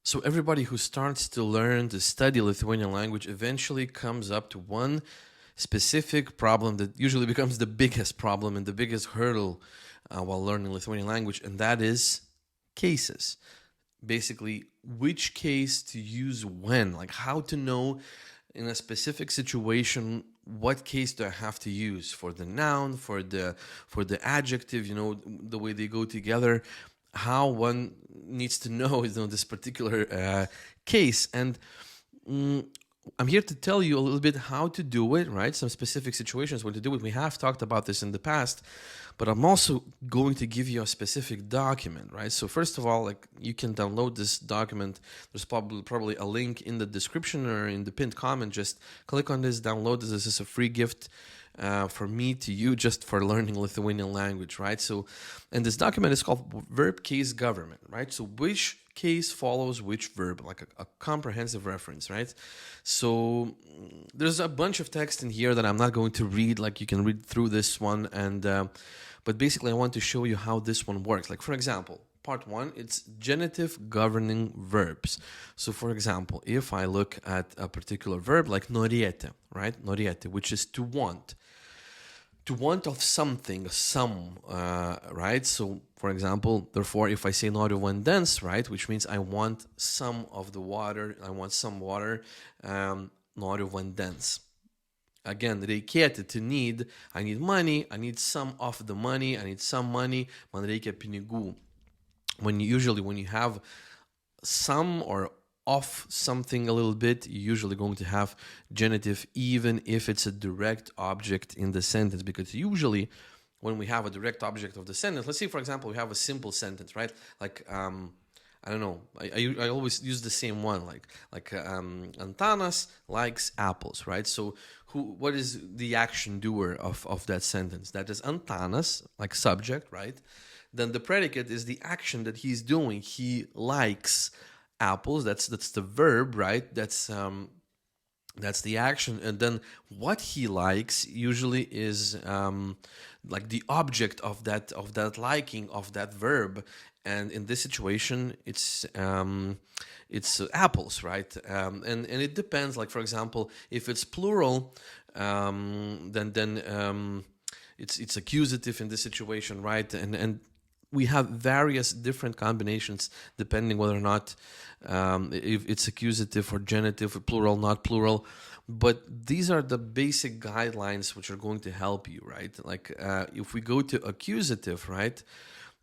So everybody who starts to learn to study Lithuanian language eventually comes up to one specific problem that usually becomes the biggest problem and the biggest hurdle while learning Lithuanian language, and that is cases. Basically, which case to use when, like how to know in a specific situation what case do I have to use for the noun, for the adjective, the way they go together, how one needs to know, this particular case. And I'm here to tell you a little bit how to do it, right? Some specific situations when to do it. We have talked about this in the past, but I'm also going to give you a specific document, right? So first of all, like, you can download this document. There's probably a link in the description or in the pinned comment. Just click on this, download this. This is a free gift for me to you, just for learning Lithuanian language, right? So, and this document is called verb case government, right? So which case follows which verb, like a comprehensive reference, right? So there's a bunch of text in here that I'm not going to read. Like, you can read through this one, and but basically I want to show you how this one works. Like, for example, part one, it's genitive-governing verbs. So for example, if I look at a particular verb like norėti, right? Norėti, which is to want. To want of something, right? So, for example, therefore, if I say noriu vandens, right, which means I want some of the water, I want some water, noriu vandens. Again, reikėti, to need, I need money, I need some of the money, I need some money, man reikia pinigų. When you have some or of something a little bit, you're usually going to have genitive, even if it's a direct object in the sentence, because usually when we have a direct object of the sentence, let's say, for example, we have a simple sentence, right? Like, I don't know, I always use the same one, like Antanas likes apples, right? So what is the action doer of that sentance? That is Antanas, like subject, right? Then the predicate is the action that he's doing. He likes apples. That's the verb, right? That's the action. And then what he likes usually is like the object of that liking of that verb. And in this situation, it's apples, right? And it depends. Like, for example, if it's plural, then it's accusative in this situation, right? And we have various different combinations depending whether or not if it's accusative or genitive, plural, not plural. But these are the basic guidelines which are going to help you, right? Like, if we go to accusative, right?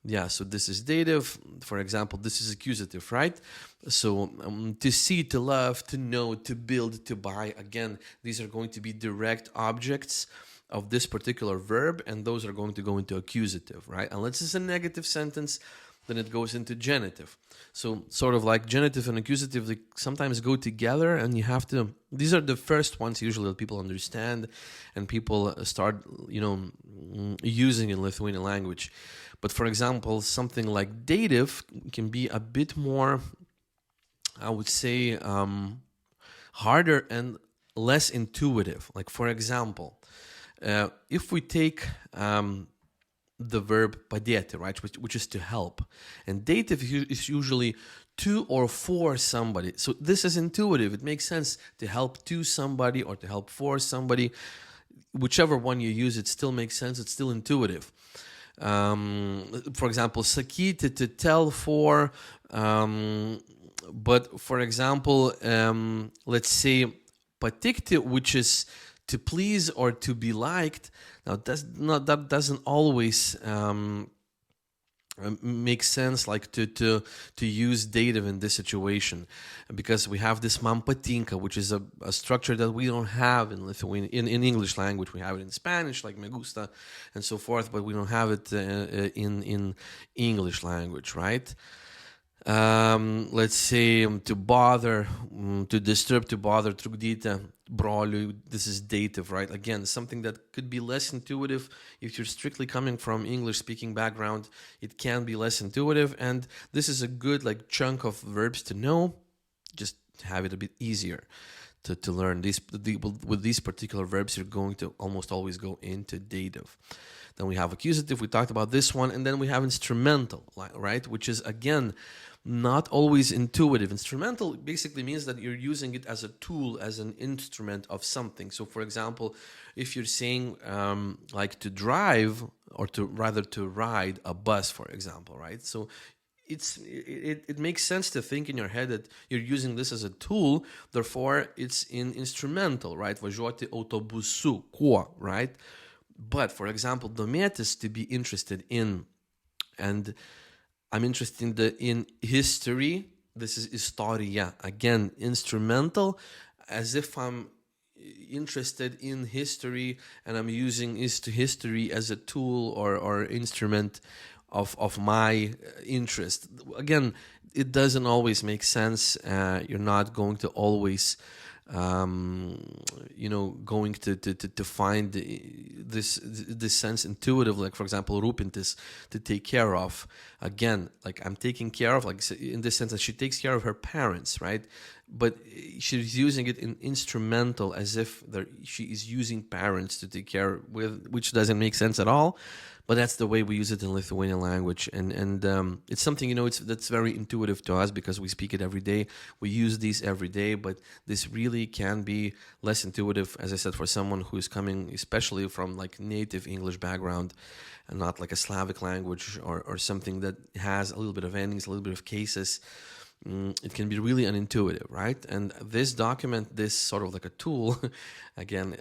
Yeah, so this is dative. For example, this is accusative, right? So to see, to love, to know, to build, to buy. Again, these are going to be direct objects of this particular verb, and those are going to go into accusative, right? Unless it's a negative sentence, then it goes into genitive. So sort of like genitive and accusative, they sometimes go together, and you have to, these are the first ones usually that people understand and people start, using in Lithuanian language. But for example, something like dative can be a bit more, I would say, harder and less intuitive. Like, for example, if we take the verb padėti, right, which is to help, and dative is usually to or for somebody. So this is intuitive. It makes sense to help to somebody or to help for somebody. Whichever one you use, it still makes sense. It's still intuitive. For example, sakyti, to tell, for. But for example, let's say patikti, which is to please or to be liked. Now that doesn't always make sense, like to use dative in this situation, because we have this man patinka, which is a structure that we don't have in Lithuanian, in English language. We have it in Spanish, like me gusta and so forth, but we don't have it in English language, right? Let's say to bother, to disturb, to bother, trukdyti, broliui, this is dative, right? Again, something that could be less intuitive. If you're strictly coming from English-speaking background, it can be less intuitive, and this is a good chunk of verbs to know. Just have it a bit easier to learn. With these particular verbs, you're going to almost always go into dative. Then we have accusative, we talked about this one, and then we have instrumental, right? Which is, again, not always intuitive. Instrumental basically means that you're using it as a tool, as an instrument of something. So, for example, if you're saying like to drive, or to rather to ride a bus, for example, right? So it makes sense to think in your head that you're using this as a tool, therefore it's in instrumental, right? Važiuoti autobusu, kuo, right? But, for example, domėtis, to be interested in, and I'm interested in history. This is istorija. Again, instrumental, as if I'm interested in history and I'm using history as a tool or instrument of my interest. Again, it doesn't always make sense. You're not going to always going to find this sense intuitive, like, for example, rūpintis, to take care of. Again, like, I'm taking care of, like, in the sense that she takes care of her parents, right? But she's using it in instrumental, as if she is using parents to take care with, which doesn't make sense at all. But that's the way we use it in Lithuanian language, and it's something, that's very intuitive to us because we speak it every day. We use these every day, but this really can be less intuitive, as I said, for someone who is coming, especially from like native English background, and not like a Slavic language or something that has a little bit of endings, a little bit of cases. It can be really unintuitive, right? And this document, this sort of like a tool, again,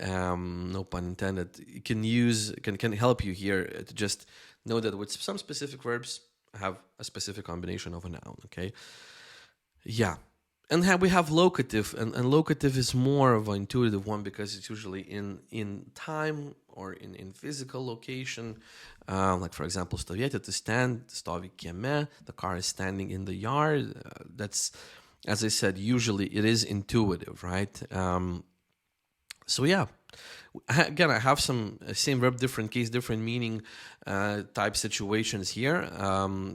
no pun intended, can help you here to just know that with some specific verbs have a specific combination of a noun, okay? Yeah. And we have locative, and locative is more of an intuitive one because it's usually in time or in physical location. Like, for example, stovėti, to stand, stovi kieme, the car is standing in the yard. That's, as I said, usually it is intuitive, right? So yeah. Again, I have some same verb, different case, different meaning type situations here.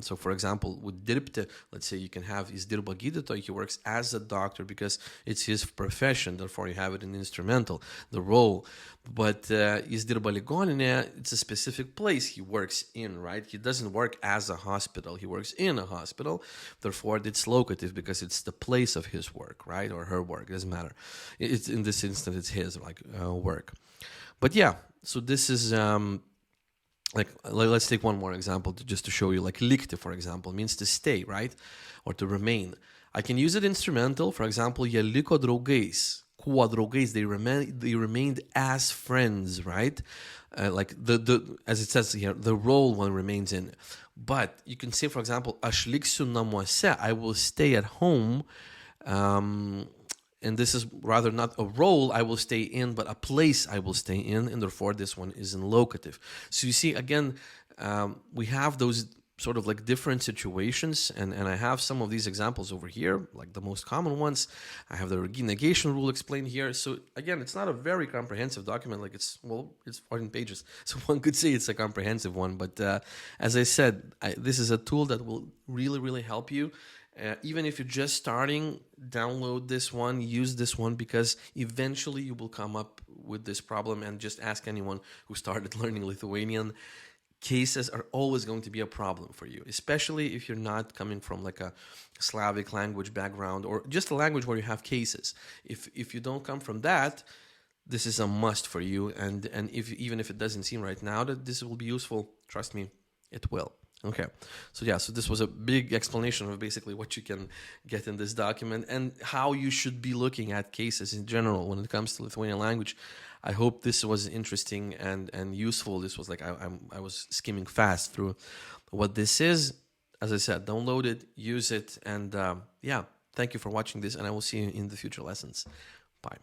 So, for example, with dirbti, let's say you can have jis dirba gydytoju, he works as a doctor because it's his profession, therefore you have it in instrumental, the role. But jis dirba ligoninėje, it's a specific place he works in, right? He doesn't work as a hospital, he works in a hospital, therefore it's locative because it's the place of his work, right? Or her work, it doesn't matter. It's, in this instance, it's his work. But yeah, so this is like let's take one more example just to show you. Like likti, for example, means to stay, right, or to remain. I can use it instrumental. For example, jie liko draugais. Kuo draugais? They remained as friends, right? Like the as it says here, the role one remains in. But you can say, for example, aš liksiu namuose. I will stay at home. And this is rather not a role I will stay in, but a place I will stay in, and therefore this one is in locative. So you see, again, we have those sort of like different situations, and I have some of these examples over here, like the most common ones. I have the negation rule explained here. So again, it's not a very comprehensive document, like it's 14 pages. So one could say it's a comprehensive one, but as I said, this is a tool that will really, really help you. Even if you're just starting, download this one, use this one, because eventually you will come up with this problem, and just ask anyone who started learning Lithuanian. Cases are always going to be a problem for you, especially if you're not coming from like a Slavic language background or just a language where you have cases. If you don't come from that, this is a must for you. And even if it doesn't seem right now that this will be useful, trust me, it will. Okay, so yeah, so this was a big explanation of basically what you can get in this document and how you should be looking at cases in general when it comes to Lithuanian language. I hope this was interesting and useful. This was like I was skimming fast through what this is. As I said, download it, use it, and yeah, thank you for watching this, and I will see you in the future lessons. Bye.